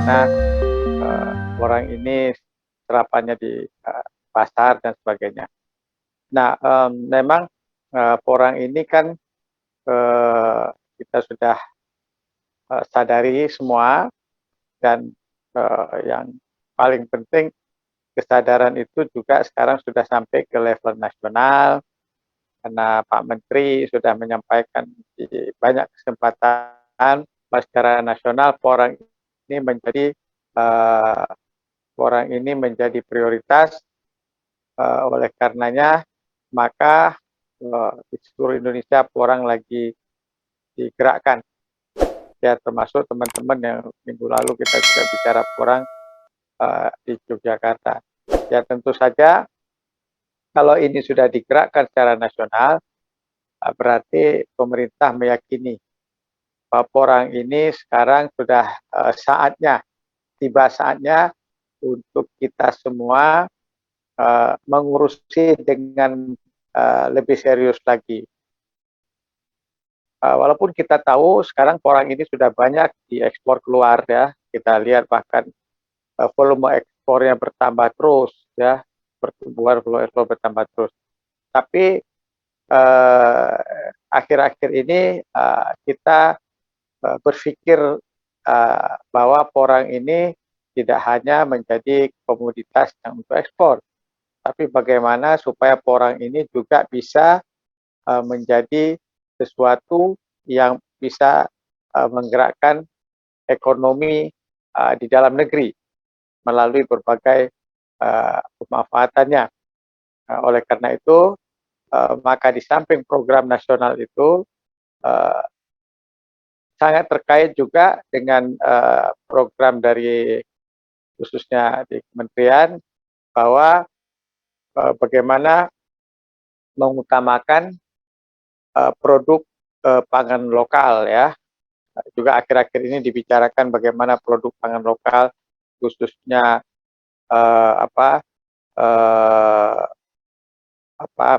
bagaimana orang ini serapannya di pasar dan sebagainya. Nah, memang porang ini kan kita sudah sadari semua dan yang paling penting kesadaran itu juga sekarang sudah sampai ke level nasional karena Pak Menteri sudah menyampaikan di banyak kesempatan secara nasional porang ini menjadi prioritas. Oleh karenanya maka di seluruh Indonesia porang lagi digerakkan, ya termasuk teman-teman yang minggu lalu kita juga bicara porang di Yogyakarta. Ya tentu saja kalau ini sudah digerakkan secara nasional, berarti pemerintah meyakini bahwa porang ini sekarang sudah tiba saatnya untuk kita semua mengurusi dengan lebih serius lagi. Walaupun kita tahu sekarang porang ini sudah banyak diekspor keluar ya, kita lihat bahkan volume ekspornya bertambah terus ya, pertumbuhan volume ekspor bertambah terus. Tapi akhir-akhir ini kita berpikir bahwa porang ini tidak hanya menjadi komoditas yang untuk ekspor, tapi bagaimana supaya porang ini juga bisa menjadi sesuatu yang bisa menggerakkan ekonomi di dalam negeri melalui berbagai pemanfaatannya. Oleh karena itu, maka di samping program nasional itu sangat terkait juga dengan program dari khususnya di kementerian bahwa bagaimana mengutamakan produk pangan lokal ya. Juga akhir-akhir ini dibicarakan bagaimana produk pangan lokal khususnya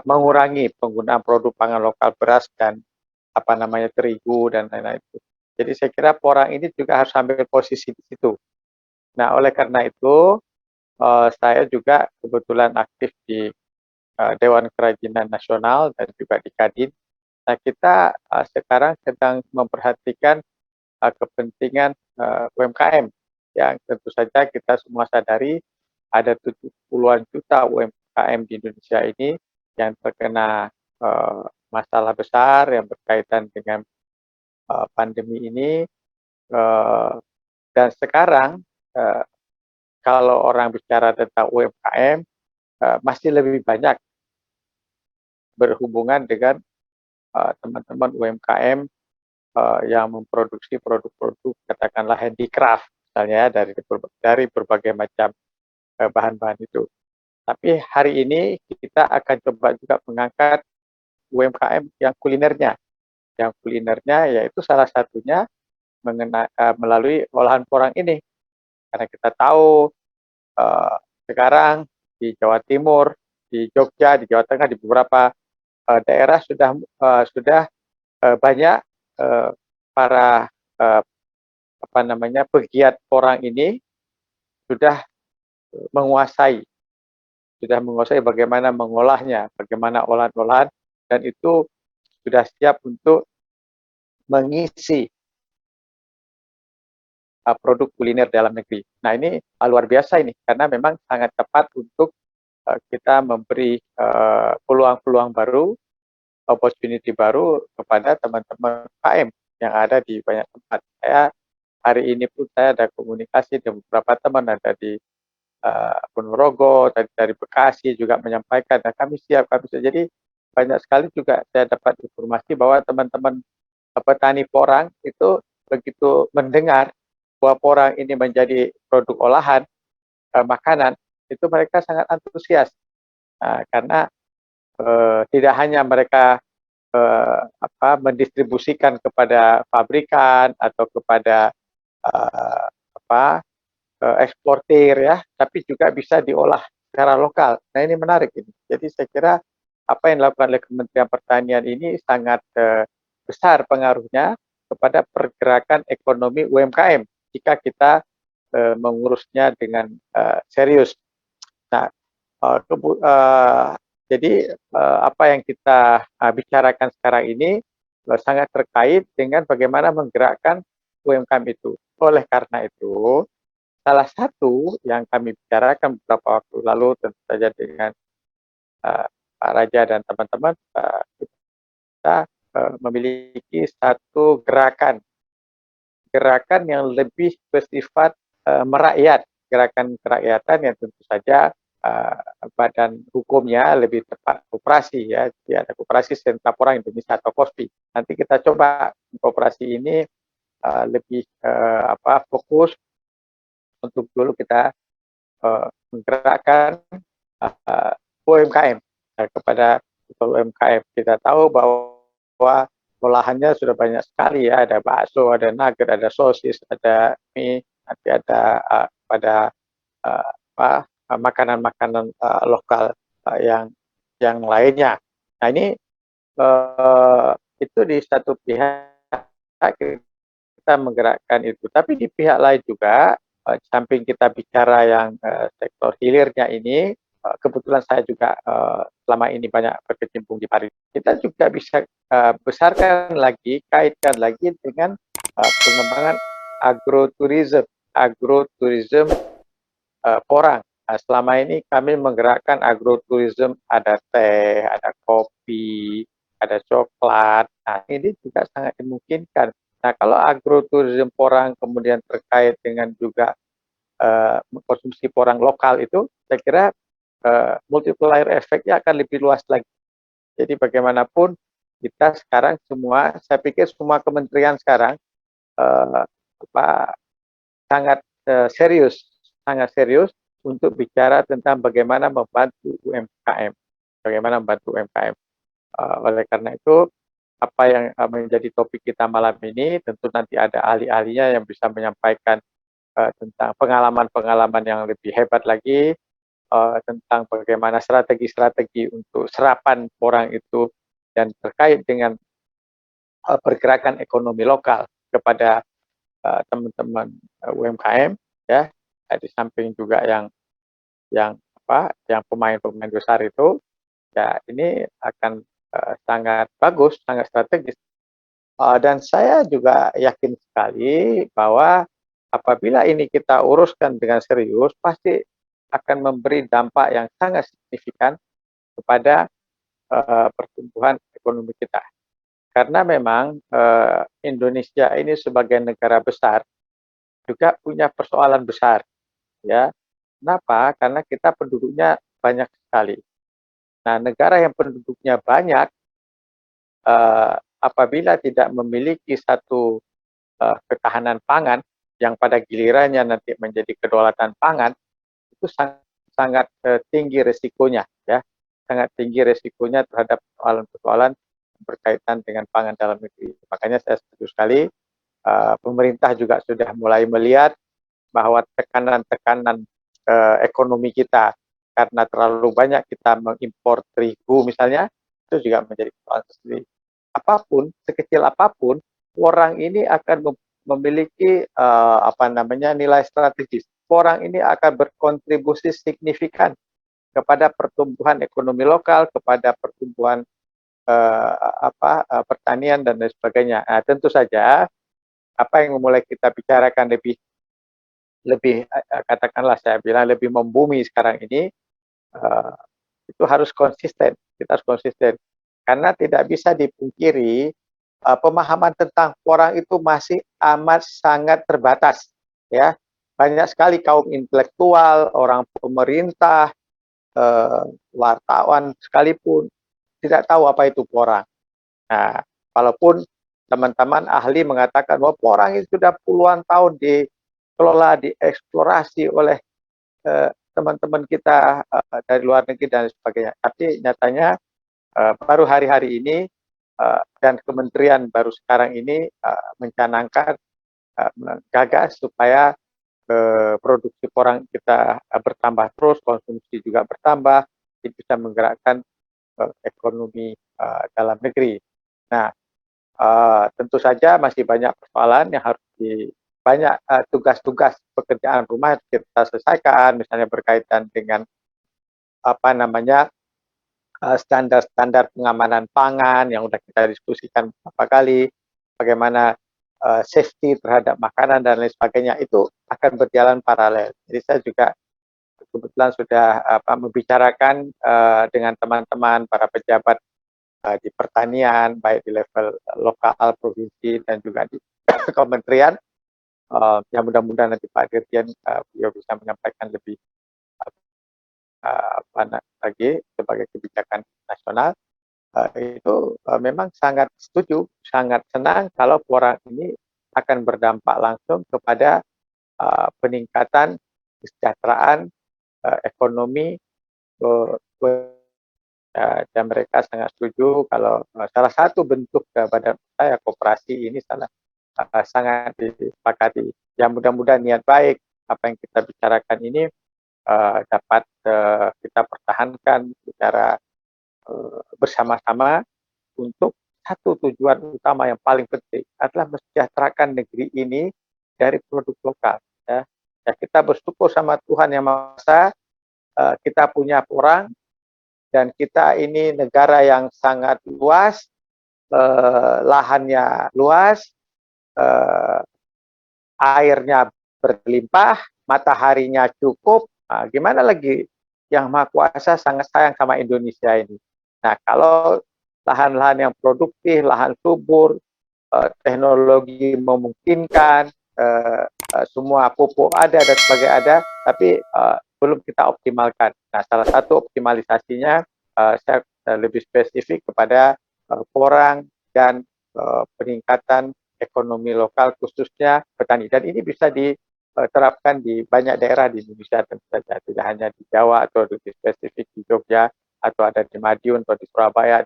mengurangi penggunaan produk pangan lokal beras dan terigu dan lain-lain. Jadi saya kira porang ini juga harus ambil posisi di situ. Nah, oleh karena itu saya juga kebetulan aktif di Dewan Kerajinan Nasional dan juga di Kadin. Nah, kita sekarang sedang memperhatikan kepentingan UMKM yang tentu saja kita semua sadari ada 70-an juta UMKM di Indonesia ini yang terkena masalah besar yang berkaitan dengan pandemi ini. Dan sekarang kalau orang bicara tentang UMKM masih lebih banyak berhubungan dengan teman-teman UMKM yang memproduksi produk-produk katakanlah handicraft misalnya dari berbagai macam bahan-bahan itu. Tapi hari ini kita akan coba juga mengangkat UMKM yang kulinernya. Yang kulinernya yaitu salah satunya melalui olahan porang ini. Karena kita tahu sekarang di Jawa Timur, di Jogja, di Jawa Tengah, di beberapa daerah sudah banyak para pegiat porang ini sudah menguasai bagaimana mengolahnya, bagaimana olahan-olahan, dan itu sudah siap untuk mengisi produk kuliner dalam negeri. Nah ini luar biasa ini, karena memang sangat tepat untuk kita memberi peluang-peluang baru, opportunity baru kepada teman-teman UMKM yang ada di banyak tempat. Saya hari ini pun saya ada komunikasi dengan beberapa teman ada di Ponorogo, dari Bekasi juga menyampaikan, nah kami siap. Jadi banyak sekali juga saya dapat informasi bahwa teman-teman petani porang itu begitu mendengar bahwa porang ini menjadi produk olahan makanan, itu mereka sangat antusias karena tidak hanya mereka mendistribusikan kepada pabrikan atau kepada eksportir ya, tapi juga bisa diolah secara lokal. Nah ini menarik ini. Jadi saya kira apa yang dilakukan oleh Kementerian Pertanian ini sangat besar pengaruhnya kepada pergerakan ekonomi UMKM jika kita mengurusnya dengan serius. Nah, jadi apa yang kita bicarakan sekarang ini sangat terkait dengan bagaimana menggerakkan UMKM itu. Oleh karena itu, salah satu yang kami bicarakan beberapa waktu lalu tentu saja dengan Pak Raja dan teman-teman, kita memiliki satu gerakan yang lebih bersifat merakyat, gerakan kerakyatan yang tentu saja badan hukumnya lebih tepat koperasi ya, jadi ada koperasi Sentra Porang Indonesia atau KOSPI. Nanti kita coba koperasi ini lebih fokus untuk dulu kita menggerakkan UMKM kepada UMKM. Kita tahu bahwa olahannya sudah banyak sekali ya, ada bakso, ada nugget, ada sosis, ada mie, nanti ada makanan-makanan lokal yang lainnya. Nah ini itu di satu pihak kita menggerakkan itu, tapi di pihak lain juga samping kita bicara yang sektor hilirnya ini, kebetulan saya juga selama ini banyak berkecimpung di pariwisata. Kita juga bisa besarkan lagi, kaitkan lagi dengan pengembangan agroturism Porang. Nah, selama ini kami menggerakkan agroturism, ada teh, ada kopi, ada coklat. Nah, ini juga sangat dimungkinkan. Nah, kalau agroturism Porang kemudian terkait dengan juga konsumsi porang lokal itu, saya kira multiplier efeknya akan lebih luas lagi. Jadi bagaimanapun kita sekarang semua, saya pikir semua kementerian sekarang sangat serius untuk bicara tentang bagaimana membantu UMKM. Bagaimana membantu UMKM. Oleh karena itu, apa yang menjadi topik kita malam ini, tentu nanti ada ahli-ahlinya yang bisa menyampaikan tentang pengalaman-pengalaman yang lebih hebat lagi, tentang bagaimana strategi-strategi untuk serapan orang itu, dan terkait dengan pergerakan ekonomi lokal kepada teman-teman UMKM, ya, di samping juga yang pemain-pemain besar itu, ya ini akan sangat bagus, sangat strategis. Dan saya juga yakin sekali bahwa apabila ini kita uruskan dengan serius, pasti akan memberi dampak yang sangat signifikan kepada pertumbuhan ekonomi kita. Karena memang Indonesia ini sebagai negara besar juga punya persoalan besar, ya. Kenapa? Karena kita penduduknya banyak sekali. Nah, negara yang penduduknya banyak, apabila tidak memiliki satu ketahanan pangan yang pada gilirannya nanti menjadi kedaulatan pangan, itu sangat tinggi resikonya, ya, sangat tinggi resikonya terhadap persoalan-persoalan berkaitan dengan pangan dalam negeri. Makanya saya setuju sekali, pemerintah juga sudah mulai melihat bahwa tekanan-tekanan ekonomi kita karena terlalu banyak kita mengimpor terigu misalnya, itu juga menjadi persoalan tersendiri. Apapun, sekecil apapun, orang ini akan memiliki nilai strategis. Orang ini akan berkontribusi signifikan kepada pertumbuhan ekonomi lokal, kepada pertumbuhan pertanian dan lain sebagainya. Nah, tentu saja apa yang mulai kita bicarakan lebih katakanlah saya bilang lebih membumi sekarang ini, itu harus konsisten. Kita harus konsisten karena tidak bisa dipungkiri pemahaman tentang porang itu masih amat sangat terbatas, ya. Banyak sekali kaum intelektual, orang pemerintah, wartawan sekalipun tidak tahu apa itu porang. Nah, walaupun teman-teman ahli mengatakan bahwa porang itu sudah puluhan tahun dikelola, dieksplorasi oleh teman-teman kita dari luar negeri dan sebagainya. Tapi nyatanya baru hari-hari ini dan kementerian baru sekarang ini mencanangkan gagas supaya produksi porang kita bertambah terus, konsumsi juga bertambah, bisa menggerakkan ekonomi dalam negeri. Nah, tentu saja masih banyak persoalan yang harus banyak tugas-tugas pekerjaan rumah kita selesaikan, misalnya berkaitan dengan apa namanya standar-standar pengamanan pangan yang sudah kita diskusikan beberapa kali, bagaimana safety terhadap makanan dan lain sebagainya, itu akan berjalan paralel. Jadi saya juga kebetulan sudah membicarakan dengan teman-teman para pejabat di pertanian, baik di level lokal, provinsi, dan juga di kementerian. Yang mudah-mudahan nanti Pak Dirjen beliau bisa menyampaikan lebih lagi sebagai kebijakan nasional. Itu memang sangat setuju, sangat senang kalau porang ini akan berdampak langsung kepada peningkatan kesejahteraan ekonomi, dan mereka sangat setuju kalau salah satu bentuk daripada saya koperasi ini sangat disepakati. Ya mudah-mudahan niat baik apa yang kita bicarakan ini dapat kita pertahankan secara bersama-sama untuk satu tujuan utama yang paling penting adalah mensejahterakan negeri ini dari produk lokal. Ya, ya kita bersyukur sama Tuhan Yang Maha Esa, kita punya porang dan kita ini negara yang sangat luas, lahannya luas, airnya berlimpah, mataharinya cukup. Nah, gimana lagi Yang Maha Kuasa sangat sayang sama Indonesia ini. Nah, kalau lahan-lahan yang produktif, lahan subur, teknologi memungkinkan, semua pupuk ada dan sebagainya ada, tapi belum kita optimalkan. Nah, salah satu optimalisasinya saya lebih spesifik kepada porang dan peningkatan ekonomi lokal khususnya petani. Dan ini bisa diterapkan di banyak daerah di Indonesia tentu saja, tidak hanya di Jawa atau lebih spesifik di Jogja atau ada di Madiun atau di Surabaya.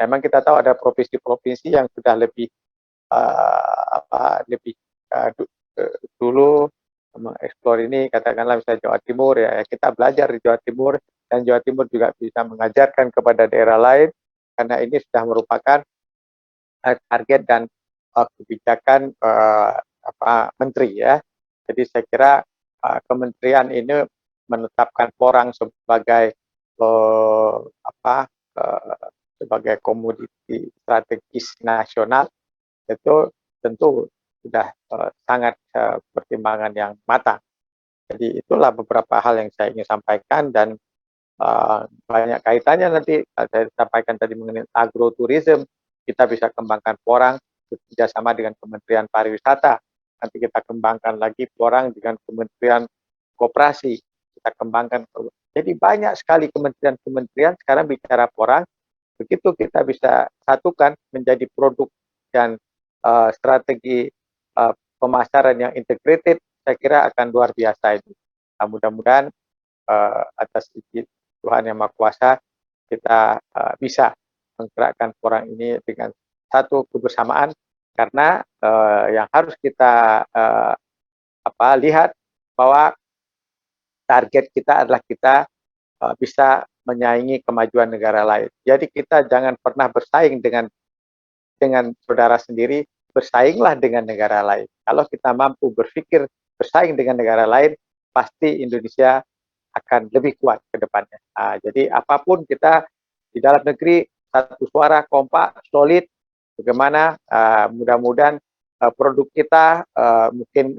Memang kita tahu ada provinsi-provinsi yang sudah lebih lebih dulu mengeksplor ini, katakanlah misalnya Jawa Timur, ya kita belajar di Jawa Timur, dan Jawa Timur juga bisa mengajarkan kepada daerah lain, karena ini sudah merupakan target dan kebijakan menteri ya. Jadi saya kira kementerian ini menetapkan porang sebagai sebagai komoditi strategis nasional, itu tentu sudah sangat pertimbangan yang matang. Jadi itulah beberapa hal yang saya ingin sampaikan, dan banyak kaitannya nanti saya sampaikan tadi mengenai agroturism. Kita bisa kembangkan porang bekerjasama dengan Kementerian Pariwisata. Nanti kita kembangkan lagi porang dengan Kementerian Koperasi. Kita kembangkan. Jadi banyak sekali kementerian-kementerian sekarang bicara porang. Begitu kita bisa satukan menjadi produk dan strategi pemasaran yang integrated, saya kira akan luar biasa itu. Nah, mudah-mudahan atas izin Tuhan Yang Maha Kuasa kita bisa menggerakkan porang ini dengan satu kebersamaan, karena yang harus kita lihat bahwa target kita adalah kita bisa menyaingi kemajuan negara lain. Jadi kita jangan pernah bersaing dengan saudara sendiri, bersainglah dengan negara lain. Kalau kita mampu berpikir bersaing dengan negara lain, pasti Indonesia akan lebih kuat ke depannya. Jadi apapun kita di dalam negeri, satu suara, kompak, solid, bagaimana mudah-mudahan produk kita mungkin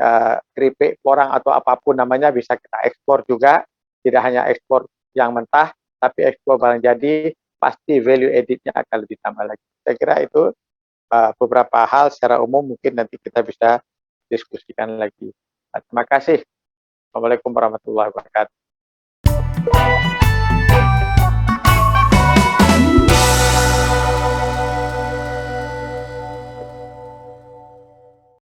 keripik, porang atau apapun namanya bisa kita ekspor juga, tidak hanya ekspor yang mentah, tapi ekspor barang jadi, pasti value added-nya akan lebih tambah lagi. Saya kira itu beberapa hal secara umum mungkin nanti kita bisa diskusikan lagi. Terima kasih. Assalamualaikum warahmatullahi wabarakatuh.